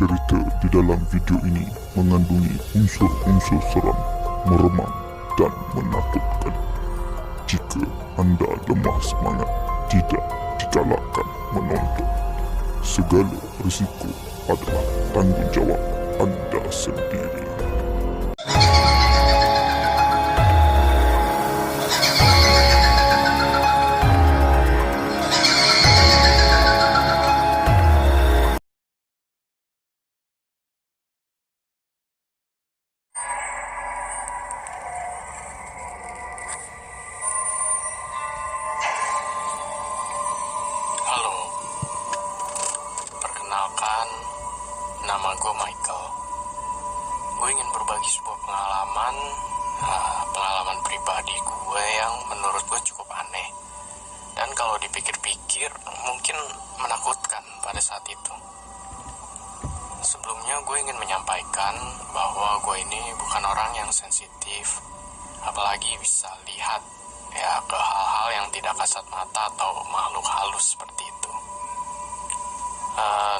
Cerita di dalam video ini mengandungi unsur-unsur seram, meremang dan menakutkan. Jika anda lemah semangat, tidak digalakkan menonton. Segala risiko adalah tanggungjawab anda sendiri. Halo, perkenalkan, nama gue Michael. Gue ingin berbagi sebuah pengalaman pribadi gue yang menurut gue cukup aneh. Dan kalau dipikir-pikir, mungkin menakutkan pada saat itu. Sebelumnya gue ingin menyampaikan bahwa gue ini bukan orang yang sensitif, apalagi bisa lihat ke hal-hal yang tidak kasat mata atau makhluk halus seperti itu.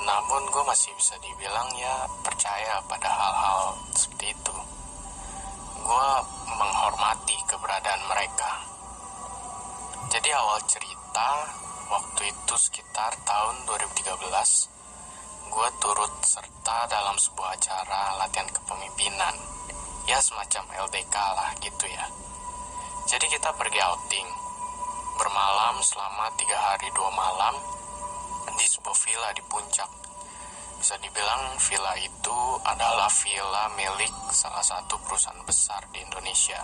Namun gue masih bisa dibilang percaya pada hal-hal seperti itu. Gue menghormati keberadaan mereka. Jadi awal cerita waktu itu sekitar tahun 2013, gue turut serta dalam sebuah acara latihan kepemimpinan, semacam LDK lah gitu ya. Jadi kita pergi outing, bermalam selama 3 hari 2 malam di sebuah villa di puncak. Bisa dibilang villa itu adalah villa milik salah satu perusahaan besar di Indonesia.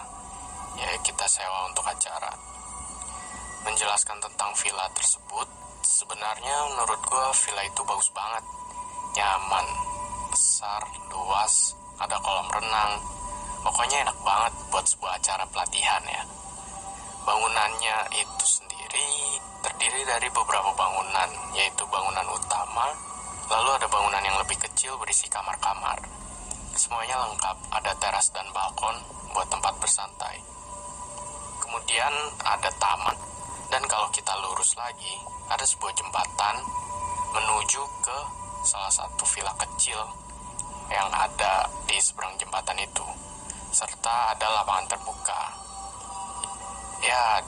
Kita sewa untuk acara. Menjelaskan tentang villa tersebut, sebenarnya menurut gue villa itu bagus banget. Nyaman, besar, luas, ada kolam renang. Pokoknya enak banget buat sebuah acara pelatihan ya. Bangunannya itu sendiri terdiri dari beberapa bangunan, yaitu bangunan utama, lalu ada bangunan yang lebih kecil berisi kamar-kamar. Semuanya lengkap, ada teras dan balkon buat tempat bersantai. Kemudian ada taman, dan kalau kita lurus lagi, ada sebuah jembatan menuju ke salah satu villa kecil yang ada di seberang jembatan itu. Serta ada lapangan terbuka.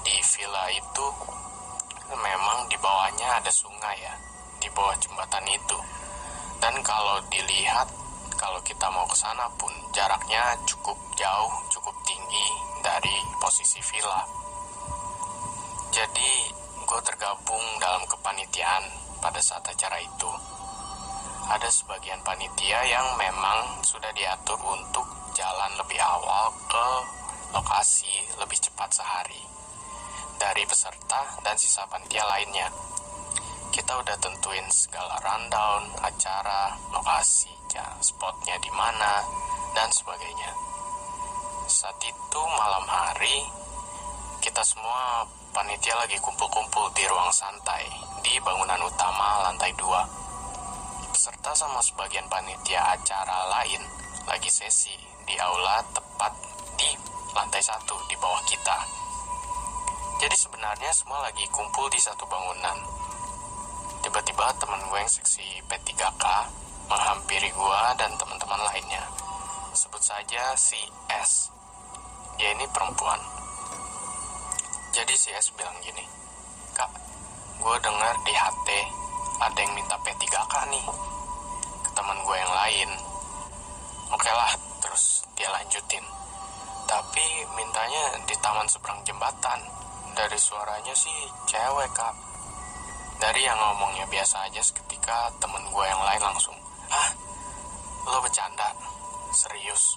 Di villa itu memang di bawahnya ada sungai ya, di bawah jembatan itu. Dan kalau dilihat, kalau kita mau ke sana pun jaraknya cukup jauh, cukup tinggi dari posisi villa. Jadi gue tergabung dalam kepanitiaan pada saat acara itu. Ada sebagian panitia yang memang sudah diatur untuk jalan lebih awal ke lokasi lebih cepat sehari dari peserta dan sisa panitia lainnya. Kita udah tentuin segala rundown, acara, lokasinya, spotnya di mana, dan sebagainya. Saat itu malam hari, kita semua panitia lagi kumpul-kumpul di ruang santai di bangunan utama lantai 2. Peserta sama sebagian panitia acara lain lagi sesi di aula tepat di lantai 1 di bawah kita. Jadi sebenarnya semua lagi kumpul di satu bangunan. Tiba-tiba teman gue yang seksi P3K menghampiri gue dan teman-teman lainnya. Sebut saja si S. Dia ini perempuan. Jadi si S bilang gini, "Kak, gue dengar di HT ada yang minta P3K nih ke teman gue yang lain." Oke lah, terus dia lanjutin. Tapi mintanya di taman seberang jembatan. Dari suaranya sih cewek, Kak. Dari yang ngomongnya biasa aja seketika, temen gue yang lain langsung, lo bercanda? Serius?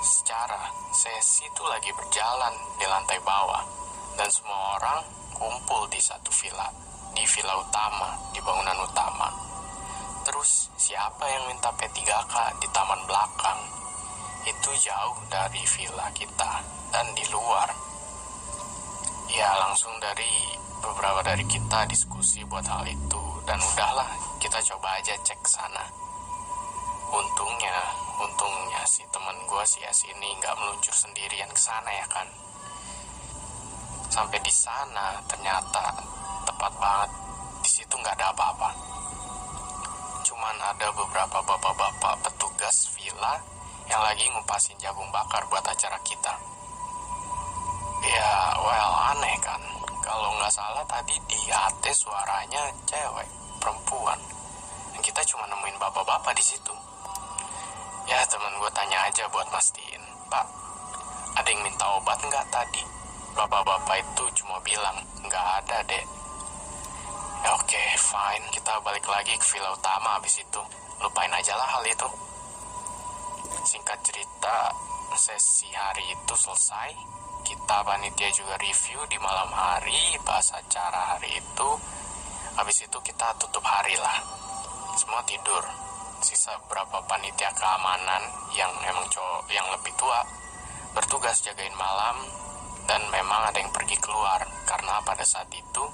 Secara sesi itu lagi berjalan di lantai bawah. Dan semua orang kumpul di satu villa. Di villa utama, di bangunan utama. Terus siapa yang minta P3K di taman belakang? Itu jauh dari villa kita dan di luar. Langsung dari beberapa dari kita diskusi buat hal itu. Dan udahlah, kita coba aja cek ke sana. Untungnya si teman gue si S ini nggak meluncur sendirian ke sana ya kan. Sampai di sana ternyata tepat banget di situ nggak ada apa-apa. Cuman ada beberapa bapak-bapak petugas villa yang lagi ngupasin jagung bakar buat acara kita. Ya, well, aneh kan. Kalau nggak salah tadi di HT suaranya cewek, perempuan. Dan kita cuma nemuin bapak-bapak di situ. Ya, temen gue tanya aja buat mastiin, Pak, ada yang minta obat nggak tadi? Bapak-bapak itu cuma bilang, nggak ada, Dek. Ya, oke, fine. Kita balik lagi ke villa utama abis itu. Lupain aja lah hal itu. Singkat cerita, sesi hari itu selesai. Kita panitia juga review di malam hari, bahas acara hari itu. Habis itu kita tutup hari lah. Semua tidur. Sisa beberapa panitia keamanan yang emang cowok yang lebih tua bertugas jagain malam, dan memang ada yang pergi keluar karena pada saat itu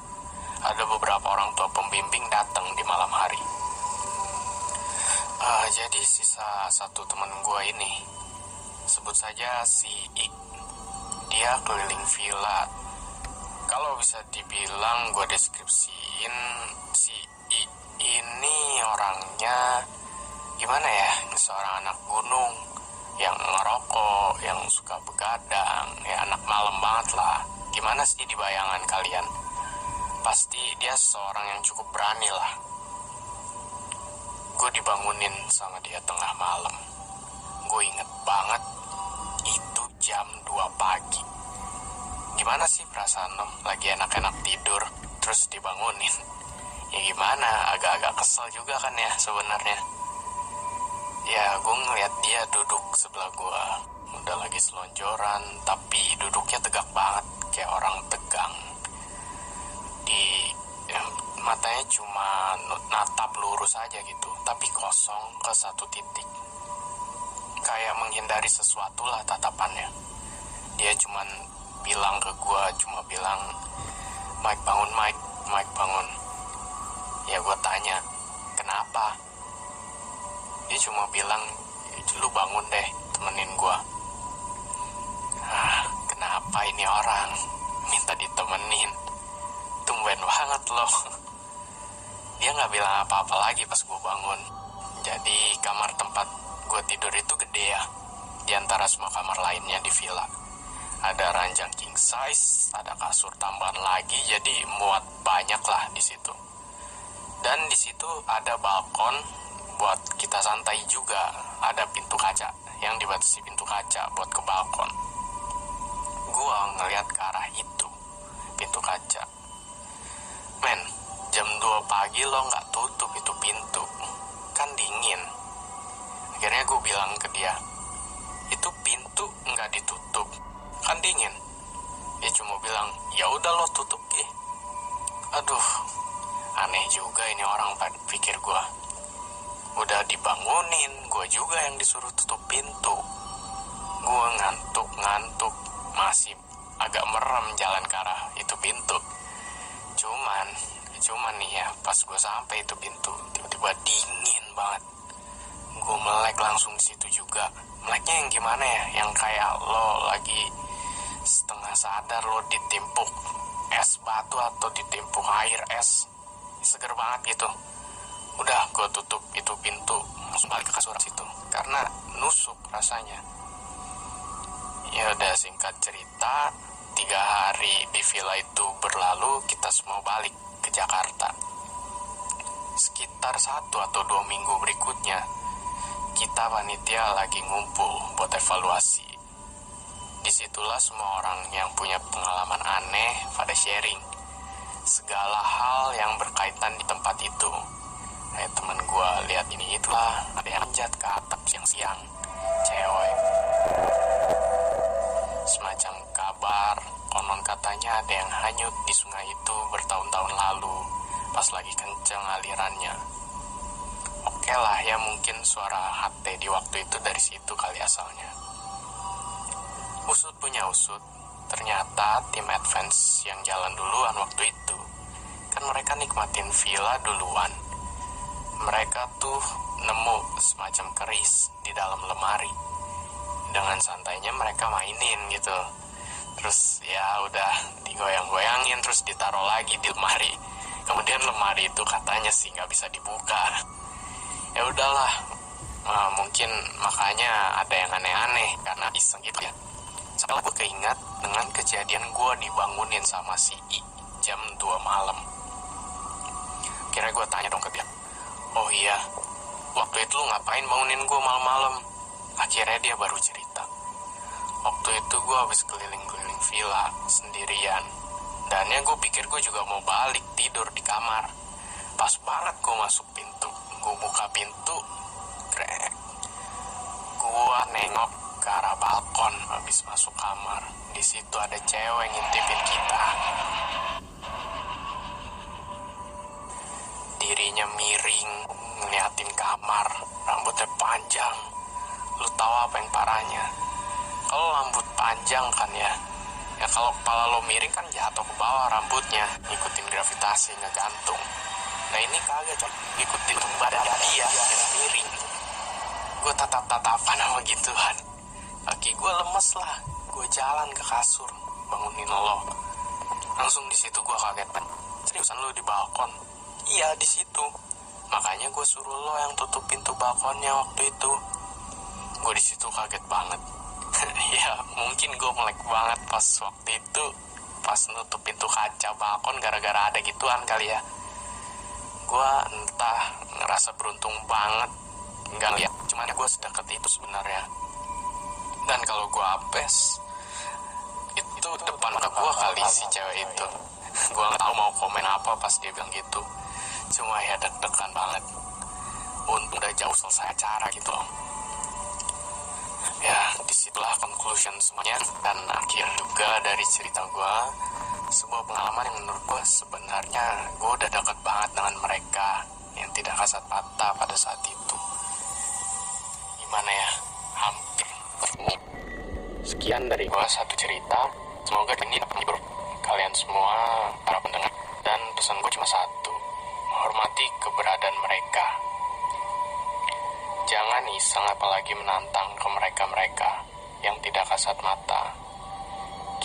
ada beberapa orang tua pembimbing datang di malam hari. Jadi sisa satu teman gue ini, sebut saja si I. Dia keliling villa. Kalau bisa dibilang gue deskripsiin, si I ini orangnya gimana ya, seorang anak gunung yang ngerokok, yang suka begadang, ya anak malam banget lah. Gimana sih di bayangan kalian? Pasti dia seorang yang cukup berani lah. Gue dibangunin sama dia tengah malam. Gue inget banget, itu jam 2 pagi. Gimana sih perasaan lo lagi enak-enak tidur terus dibangunin? Ya gimana, agak-agak kesel juga kan ya sebenarnya. Ya, gue ngeliat dia duduk sebelah gue. Udah lagi selonjoran, tapi duduknya tegak banget, kayak orang tegang. Matanya cuma natap lurus aja gitu, tapi kosong ke satu titik. Kayak menghindari sesuatu lah tatapannya. Dia cuma bilang ke gue, Mike bangun, Mike bangun. Ya gue tanya, kenapa? Dia cuma bilang, lu bangun deh, temenin gue. Kenapa ini orang minta ditemenin? Tumben banget loh. Dia gak bilang apa-apa lagi pas gue bangun. Jadi kamar tempat gue tidur itu gede ya, di antara semua kamar lainnya di villa. Ada ranjang king size, ada kasur tambahan lagi, jadi muat banyak lah di situ. Dan di situ ada balkon buat kita santai juga. Ada pintu kaca yang dibatasi pintu kaca buat ke balkon. Gua ngeliat ke arah itu, pintu kaca. Men, jam 2 pagi lo gak tutup itu pintu, kan dingin. Akhirnya gue bilang ke dia, itu pintu gak ditutup, kan dingin. Dia cuma bilang, ya udah lo tutup ya. Aduh, aneh juga ini orang, pikir gue. Udah dibangunin, gue juga yang disuruh tutup pintu. Gue ngantuk, masih agak merem jalan ke arah itu pintu. Cuman nih ya, pas gue sampai itu pintu, tiba-tiba dingin banget. Gue melek langsung di situ juga. Meleknya yang gimana ya? Yang kayak lo lagi setengah sadar, lo ditimpuk es batu atau ditimpuk air es. Seger banget gitu. Udah, gue tutup itu pintu, langsung balik ke kasur situ, karena nusuk rasanya. Ya udah, singkat cerita, 3 hari di villa itu berlalu, kita semua balik ke Jakarta. Sekitar 1 atau 2 minggu berikutnya, kita panitia lagi ngumpul buat evaluasi. Disitulah semua orang yang punya pengalaman aneh pada sharing segala hal yang berkaitan di tempat itu. Kayak temen gue lihat ini itulah, ada yang manjat ke atap siang-siang, cewek. Semacam kabar, konon katanya ada yang hanyut di sungai itu bertahun-tahun lalu, pas lagi kenceng alirannya. Oke lah ya, mungkin suara HT di waktu itu dari situ kali asalnya. Usut punya usut, ternyata tim advance yang jalan duluan waktu itu, kan mereka nikmatin villa duluan. Mereka tuh nemu semacam keris di dalam lemari. Dengan santainya mereka mainin gitu. Terus ya udah digoyang-goyangin, terus ditaruh lagi di lemari. Kemudian lemari itu katanya sih nggak bisa dibuka. Ya udahlah, mungkin makanya ada yang aneh-aneh karena iseng gitu ya. Setelah gue keingat dengan kejadian gue dibangunin sama si I jam 2 malam. Akhirnya gue tanya dong ke dia, oh iya, waktu itu lu ngapain bangunin gue malam-malam? Akhirnya dia baru cerita, waktu itu gue habis keliling-keliling villa sendirian. Dan ya gue pikir gue juga mau balik tidur di kamar. Pas banget gue masuk pintu, gue buka pintu, krek. Gue nengok ke arah balkon habis masuk kamar. Di situ ada cewek ngintipin kita. Dirinya miring, ngeliatin kamar, rambutnya panjang. Lu tahu apa yang parahnya? Kalau rambut panjang kan ya kalau kepala lo miring kan jatuh ke bawah rambutnya, ngikutin gravitasi, ngegantung. Nah ini kagak, ikutin badan dia yang miring. Gue tatap-tatapan sama gituan. Kaki gue lemes lah. Gue jalan ke kasur, bangunin lo. Langsung di situ gue kaget. Seriusan lo di balkon? Iya di situ. Makanya gue suruh lo yang tutup pintu balkonnya waktu itu. Gue di situ kaget banget. Ya mungkin gue melek banget pas waktu itu, pas nutup pintu kaca balkon gara-gara ada gituan kali ya. Gue entah ngerasa beruntung banget nggak lihat, cuman gue sedekat itu sebenarnya. Dan kalau gue apes itu depan ke gue kali si cewek itu. Gue nggak tahu mau komen apa pas dia bilang gitu, cuma ya deg-degan banget. Untung udah jauh selesai acara gitu loh. Ya disitulah conclusion semuanya dan akhir juga dari cerita gue. Sebuah pengalaman yang menurut gue sebenarnya gue udah dekat banget dengan mereka yang tidak kasat mata pada saat itu. Gimana ya, hampir. Sekian dari gue satu cerita. Semoga ini dapat menghibur kalian semua para pendengar. Dan pesan gue cuma satu, hormati keberadaan mereka. Jangan iseng apalagi menantang ke mereka-mereka yang tidak kasat mata.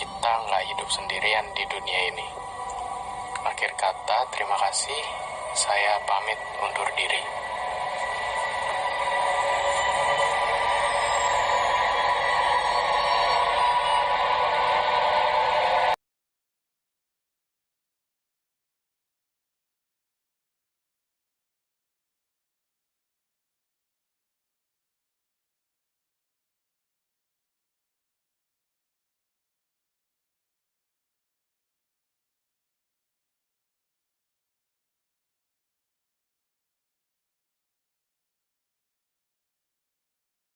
Kita nggak hidup sendirian di dunia ini. Akhir kata, terima kasih. Saya pamit undur diri.